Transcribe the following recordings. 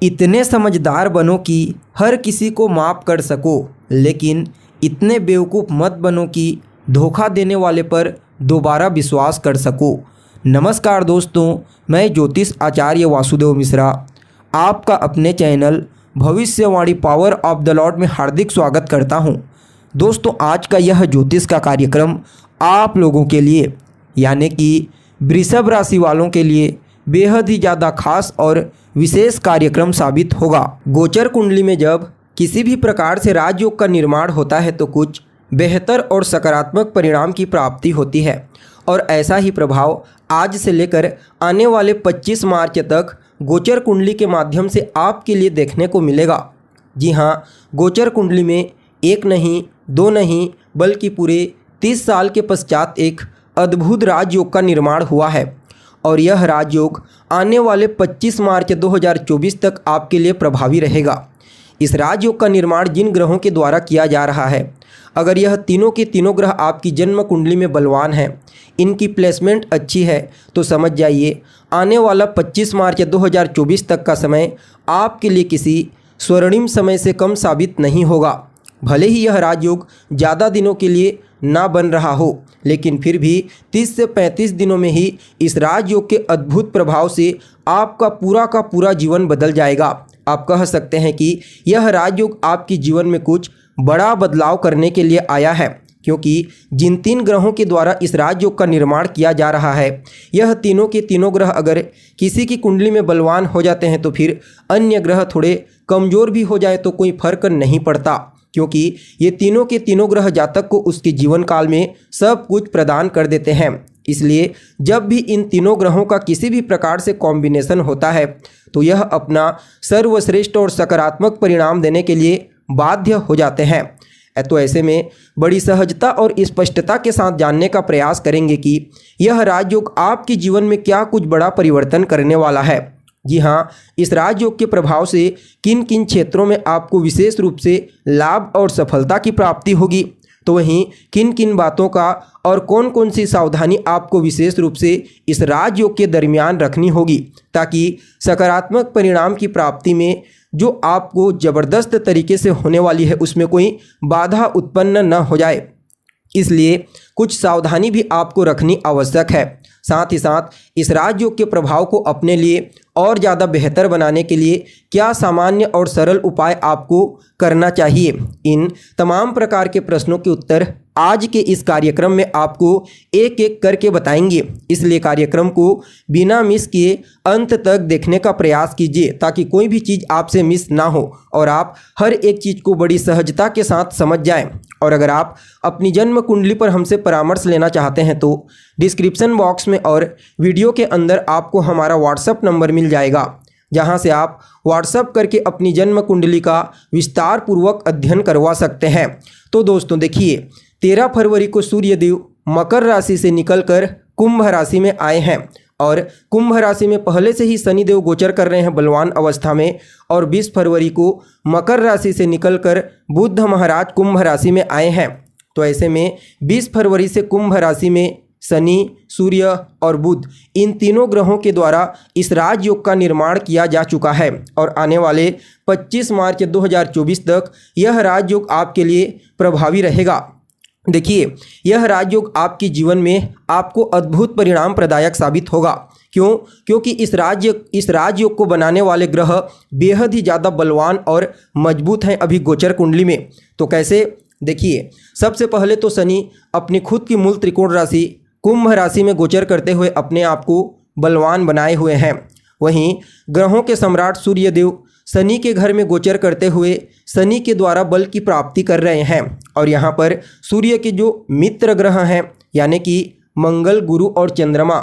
इतने समझदार बनो कि हर किसी को माफ़ कर सको, लेकिन इतने बेवकूफ़ मत बनो कि धोखा देने वाले पर दोबारा विश्वास कर सको। नमस्कार दोस्तों, मैं ज्योतिष आचार्य वासुदेव मिश्रा आपका अपने चैनल भविष्यवाणी पावर ऑफ द लॉर्ड में हार्दिक स्वागत करता हूं। दोस्तों, आज का यह ज्योतिष का कार्यक्रम आप लोगों के लिए यानी कि वृषभ राशि वालों के लिए बेहद ही ज़्यादा खास और विशेष कार्यक्रम साबित होगा। गोचर कुंडली में जब किसी भी प्रकार से राजयोग का निर्माण होता है तो कुछ बेहतर और सकारात्मक परिणाम की प्राप्ति होती है, और ऐसा ही प्रभाव आज से लेकर आने वाले 25 मार्च तक गोचर कुंडली के माध्यम से आपके लिए देखने को मिलेगा। जी हाँ, गोचर कुंडली में एक नहीं, दो नहीं, बल्कि पूरे 30 साल के पश्चात एक अद्भुत राजयोग का निर्माण हुआ है, और यह राजयोग आने वाले 25 मार्च 2024 तक आपके लिए प्रभावी रहेगा। इस राजयोग का निर्माण जिन ग्रहों के द्वारा किया जा रहा है, अगर यह तीनों के तीनों ग्रह आपकी जन्म कुंडली में बलवान हैं, इनकी प्लेसमेंट अच्छी है, तो समझ जाइए आने वाला 25 मार्च 2024 तक का समय आपके लिए किसी स्वर्णिम समय से कम साबित नहीं होगा। भले ही यह राजयोग ज़्यादा दिनों के लिए ना बन रहा हो, लेकिन फिर भी 30 से 35 दिनों में ही इस राजयोग के अद्भुत प्रभाव से आपका पूरा का पूरा जीवन बदल जाएगा। आप कह सकते हैं कि यह राजयोग आपके जीवन में कुछ बड़ा बदलाव करने के लिए आया है, क्योंकि जिन 3 ग्रहों के द्वारा इस राजयोग का निर्माण किया जा रहा है, यह तीनों के तीनों ग्रह अगर किसी की कुंडली में बलवान हो जाते हैं तो फिर अन्य ग्रह थोड़े कमज़ोर भी हो जाए तो कोई फर्क नहीं पड़ता, क्योंकि ये तीनों के तीनों ग्रह जातक को उसके जीवन काल में सब कुछ प्रदान कर देते हैं। इसलिए जब भी इन तीनों ग्रहों का किसी भी प्रकार से कॉम्बिनेशन होता है तो यह अपना सर्वश्रेष्ठ और सकारात्मक परिणाम देने के लिए बाध्य हो जाते हैं। तो ऐसे में बड़ी सहजता और स्पष्टता के साथ जानने का प्रयास करेंगे कि यह राजयोग आपके जीवन में क्या कुछ बड़ा परिवर्तन करने वाला है। जी हाँ, इस राजयोग के प्रभाव से किन किन क्षेत्रों में आपको विशेष रूप से लाभ और सफलता की प्राप्ति होगी, तो वहीं किन किन बातों का और कौन कौन सी सावधानी आपको विशेष रूप से इस राजयोग के दरमियान रखनी होगी, ताकि सकारात्मक परिणाम की प्राप्ति में जो आपको ज़बरदस्त तरीके से होने वाली है उसमें कोई बाधा उत्पन्न न हो जाए। इसलिए कुछ सावधानी भी आपको रखनी आवश्यक है। साथ ही साथ इस राजयोग के प्रभाव को अपने लिए और ज़्यादा बेहतर बनाने के लिए क्या सामान्य और सरल उपाय आपको करना चाहिए, इन तमाम प्रकार के प्रश्नों के उत्तर आज के इस कार्यक्रम में आपको एक एक करके बताएंगे। इसलिए कार्यक्रम को बिना मिस किए अंत तक देखने का प्रयास कीजिए, ताकि कोई भी चीज़ आपसे मिस ना हो और आप हर एक चीज़ को बड़ी सहजता के साथ समझ जाएं। और अगर आप अपनी जन्म कुंडली पर हमसे परामर्श लेना चाहते हैं तो डिस्क्रिप्शन बॉक्स में और वीडियो के अंदर आपको हमारा व्हाट्सएप नंबर मिल जाएगा, जहां से आप व्हाट्सएप करके अपनी जन्म कुंडली का विस्तार पूर्वक अध्ययन करवा सकते हैं। तो दोस्तों देखिए, 13 फरवरी को सूर्यदेव मकर राशि से निकलकर कुंभ राशि में आए हैं, और कुंभ राशि में पहले से ही शनिदेव गोचर कर रहे हैं बलवान अवस्था में, और 20 फरवरी को मकर राशि से निकलकर बुध महाराज कुंभ राशि में आए हैं। तो ऐसे में 20 फरवरी से कुंभ राशि में शनि, सूर्य और बुध, इन तीनों ग्रहों के द्वारा इस राजयोग का निर्माण किया जा चुका है, और आने वाले 25 मार्च 2024 तक यह राजयोग आपके लिए प्रभावी रहेगा। देखिए, यह राजयोग आपके जीवन में आपको अद्भुत परिणाम प्रदायक साबित होगा। क्यों? क्योंकि इस राजयोग को बनाने वाले ग्रह बेहद ही ज़्यादा बलवान और मजबूत हैं अभी गोचर कुंडली में। तो कैसे? देखिए, सबसे पहले तो शनि अपनी खुद की मूल त्रिकोण राशि कुंभ राशि में गोचर करते हुए अपने आप को बलवान बनाए हुए हैं। वहीं ग्रहों के सम्राट सूर्यदेव शनि के घर में गोचर करते हुए शनि के द्वारा बल की प्राप्ति कर रहे हैं, और यहाँ पर सूर्य के जो मित्र ग्रह हैं यानी कि मंगल, गुरु और चंद्रमा,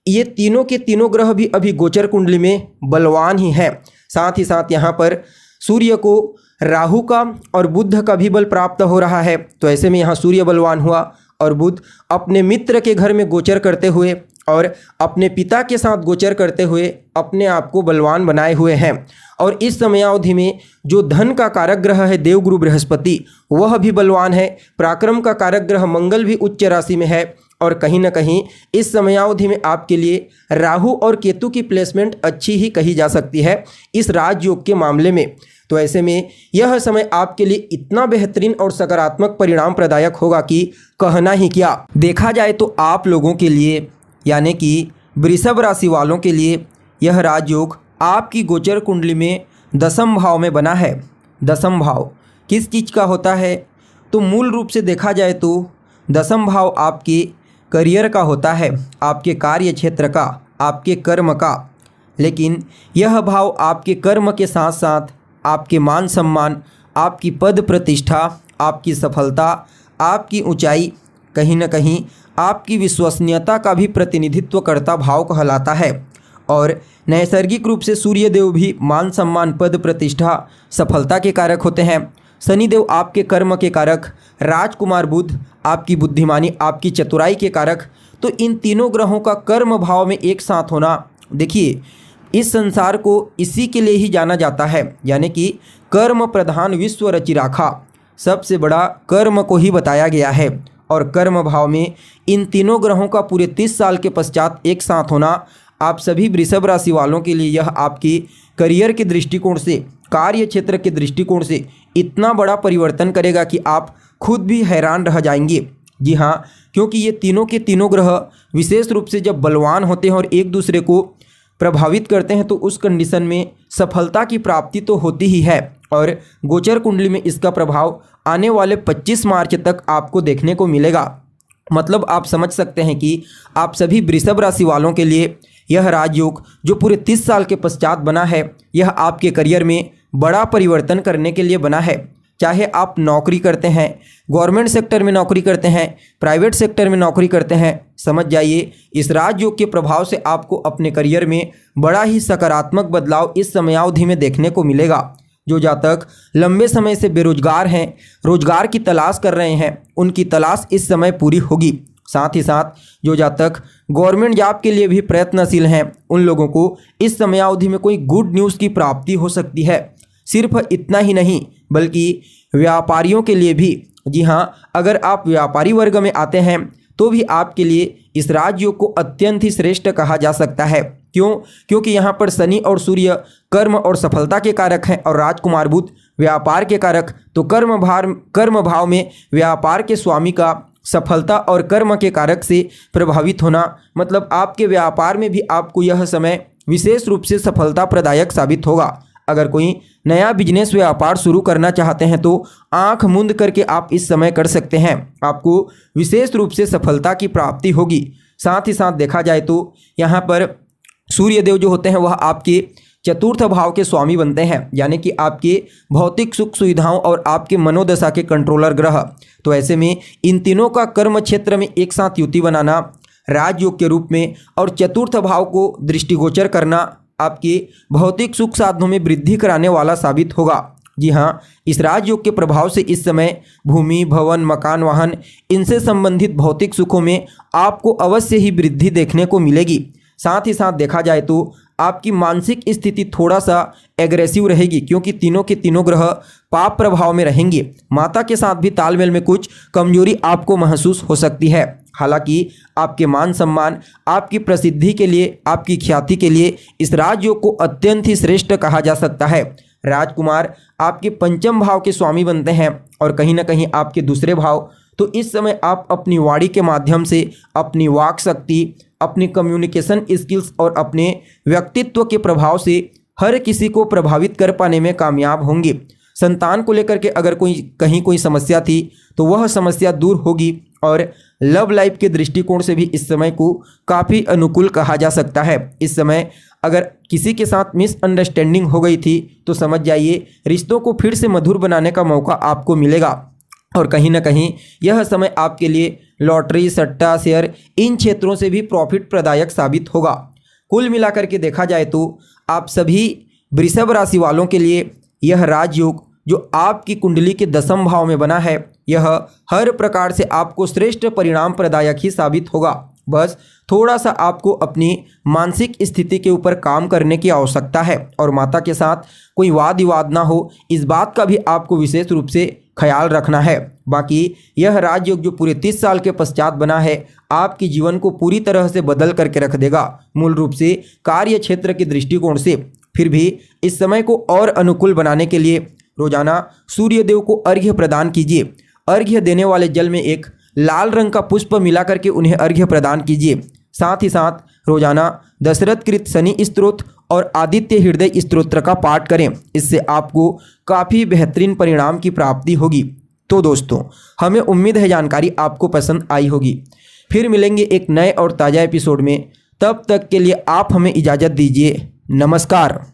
ये तीनों के तीनों ग्रह भी अभी गोचर कुंडली में बलवान ही हैं। साथ ही साथ यहाँ पर सूर्य को राहु का और बुध का भी बल प्राप्त हो रहा है। तो ऐसे में यहाँ सूर्य बलवान हुआ, और बुध अपने मित्र के घर में गोचर करते हुए और अपने पिता के साथ गोचर करते हुए अपने आप को बलवान बनाए हुए हैं। और इस समयावधि में जो धन का कारक ग्रह है देवगुरु बृहस्पति, वह भी बलवान है। पराक्रम का कारक ग्रह मंगल भी उच्च राशि में है, और कहीं ना कहीं इस समयावधि में आपके लिए राहु और केतु की प्लेसमेंट अच्छी ही कही जा सकती है इस राजयोग के मामले में। तो ऐसे में यह समय आपके लिए इतना बेहतरीन और सकारात्मक परिणाम प्रदायक होगा कि कहना ही क्या। देखा जाए तो आप लोगों के लिए यानी कि वृषभ राशि वालों के लिए यह राजयोग आपकी गोचर कुंडली में दसम भाव में बना है। दसम भाव किस चीज़ का होता है? तो मूल रूप से देखा जाए तो दसम भाव आपके करियर का होता है, आपके कार्य क्षेत्र का, आपके कर्म का। लेकिन यह भाव आपके कर्म के साथ साथ आपके मान सम्मान, आपकी पद प्रतिष्ठा, आपकी सफलता, आपकी ऊंचाई, कहीं ना कहीं आपकी विश्वसनीयता का भी प्रतिनिधित्व करता भाव कहलाता है। और नैसर्गिक रूप से सूर्यदेव भी मान सम्मान, पद प्रतिष्ठा, सफलता के कारक होते हैं। शनिदेव आपके कर्म के कारक, राजकुमार बुध आपकी बुद्धिमानी, आपकी चतुराई के कारक। तो इन तीनों ग्रहों का कर्म भाव में एक साथ होना, देखिए इस संसार को इसी के लिए ही जाना जाता है, यानी कि कर्म प्रधान विश्व रचि राखा, सबसे बड़ा कर्म को ही बताया गया है। और कर्म भाव में इन तीनों ग्रहों का पूरे 30 साल के पश्चात एक साथ होना आप सभी वृषभ राशि वालों के लिए यह आपकी करियर के दृष्टिकोण से, कार्य क्षेत्र के दृष्टिकोण से इतना बड़ा परिवर्तन करेगा कि आप खुद भी हैरान रह जाएंगे। जी हाँ, क्योंकि ये तीनों के तीनों ग्रह विशेष रूप से जब बलवान होते हैं और एक दूसरे को प्रभावित करते हैं तो उस कंडीशन में सफलता की प्राप्ति तो होती ही है। और गोचर कुंडली में इसका प्रभाव आने वाले 25 मार्च तक आपको देखने को मिलेगा। मतलब आप समझ सकते हैं कि आप सभी वृषभ राशि वालों के लिए यह राजयोग जो पूरे 30 साल के पश्चात बना है, यह आपके करियर में बड़ा परिवर्तन करने के लिए बना है। चाहे आप नौकरी करते हैं, गवर्नमेंट सेक्टर में नौकरी करते हैं, प्राइवेट सेक्टर में नौकरी करते हैं, समझ जाइए इस राजयोग के प्रभाव से आपको अपने करियर में बड़ा ही सकारात्मक बदलाव इस समयावधि में देखने को मिलेगा। जो जातक लंबे समय से बेरोजगार हैं, रोजगार की तलाश कर रहे हैं, उनकी तलाश इस समय पूरी होगी। साथ ही साथ जो जातक गवर्नमेंट जॉब के लिए भी प्रयत्नशील हैं, उन लोगों को इस समयावधि में कोई गुड न्यूज़ की प्राप्ति हो सकती है। सिर्फ इतना ही नहीं बल्कि व्यापारियों के लिए भी, जी हाँ, अगर आप व्यापारी वर्ग में आते हैं तो भी आपके लिए इस राजयोग को अत्यंत ही श्रेष्ठ कहा जा सकता है। क्यों? क्योंकि यहाँ पर शनि और सूर्य कर्म और सफलता के कारक हैं और राजकुमार बुध व्यापार के कारक। तो कर्म भाव में व्यापार के स्वामी का सफलता और कर्म के कारक से प्रभावित होना, मतलब आपके व्यापार में भी आपको यह समय विशेष रूप से सफलता प्रदायक साबित होगा। अगर कोई नया बिजनेस व्यापार शुरू करना चाहते हैं तो आंख मूंद करके आप इस समय कर सकते हैं, आपको विशेष रूप से सफलता की प्राप्ति होगी। साथ ही साथ देखा जाए तो यहाँ पर सूर्यदेव जो होते हैं वह आपके चतुर्थ भाव के स्वामी बनते हैं, यानी कि आपके भौतिक सुख सुविधाओं और आपके मनोदशा के कंट्रोलर ग्रह। तो ऐसे में इन तीनों का कर्म क्षेत्र में एक साथ युति बनाना राजयोग के रूप में और चतुर्थ भाव को दृष्टिगोचर करना आपके भौतिक सुख साधनों में वृद्धि कराने वाला साबित होगा। जी हाँ, इस राजयोग के प्रभाव से इस समय भूमि, भवन, मकान, वाहन इनसे संबंधित भौतिक सुखों में आपको अवश्य ही वृद्धि देखने को मिलेगी। साथ ही साथ देखा जाए तो आपकी मानसिक स्थिति थोड़ा सा एग्रेसिव रहेगी, क्योंकि तीनों के तीनों ग्रह पाप प्रभाव में रहेंगे। माता के साथ भी तालमेल में कुछ कमजोरी आपको महसूस हो सकती है। हालांकि आपके मान सम्मान, आपकी प्रसिद्धि के लिए, आपकी ख्याति के लिए इस राजयोग को अत्यंत ही श्रेष्ठ कहा जा सकता है। राजकुमार आपके पंचम भाव के स्वामी बनते हैं और कहीं ना कहीं आपके दूसरे भाव। तो इस समय आप अपनी वाणी के माध्यम से, अपनी वाक शक्ति, अपनी कम्युनिकेशन स्किल्स और अपने व्यक्तित्व के प्रभाव से हर किसी को प्रभावित कर पाने में कामयाब होंगे। संतान को लेकर के अगर कहीं कोई समस्या थी तो वह समस्या दूर होगी और लव लाइफ के दृष्टिकोण से भी इस समय को काफ़ी अनुकूल कहा जा सकता है। इस समय अगर किसी के साथ मिसअंडरस्टैंडिंग हो गई थी तो समझ जाइए रिश्तों को फिर से मधुर बनाने का मौका आपको मिलेगा। और कहीं ना कहीं यह समय आपके लिए लॉटरी, सट्टा, शेयर इन क्षेत्रों से भी प्रॉफिट प्रदायक साबित होगा। कुल मिलाकर के देखा जाए तो आप सभी वृषभ राशि वालों के लिए यह राजयोग जो आपकी कुंडली के दसम भाव में बना है, यह हर प्रकार से आपको श्रेष्ठ परिणाम प्रदायक ही साबित होगा। बस थोड़ा सा आपको अपनी मानसिक स्थिति के ऊपर काम करने की आवश्यकता है और माता के साथ कोई वाद विवाद ना हो, इस बात का भी आपको विशेष रूप से ख्याल रखना है। बाकी यह राजयोग जो पूरे 30 साल के पश्चात बना है आपके जीवन को पूरी तरह से बदल करके रख देगा। मूल रूप से कार्य क्षेत्र के दृष्टिकोण से फिर भी इस समय को और अनुकूल बनाने के लिए रोजाना सूर्यदेव को अर्घ्य प्रदान कीजिए। अर्घ्य देने वाले जल में एक लाल रंग का पुष्प मिला करके उन्हें अर्घ्य प्रदान कीजिए। साथ ही साथ रोजाना दशरथ कृत शनि स्तोत्र और आदित्य हृदय स्तोत्र का पाठ करें। इससे आपको काफ़ी बेहतरीन परिणाम की प्राप्ति होगी। तो दोस्तों, हमें उम्मीद है जानकारी आपको पसंद आई होगी। फिर मिलेंगे एक नए और ताज़ा एपिसोड में। तब तक के लिए आप हमें इजाज़त दीजिए। नमस्कार।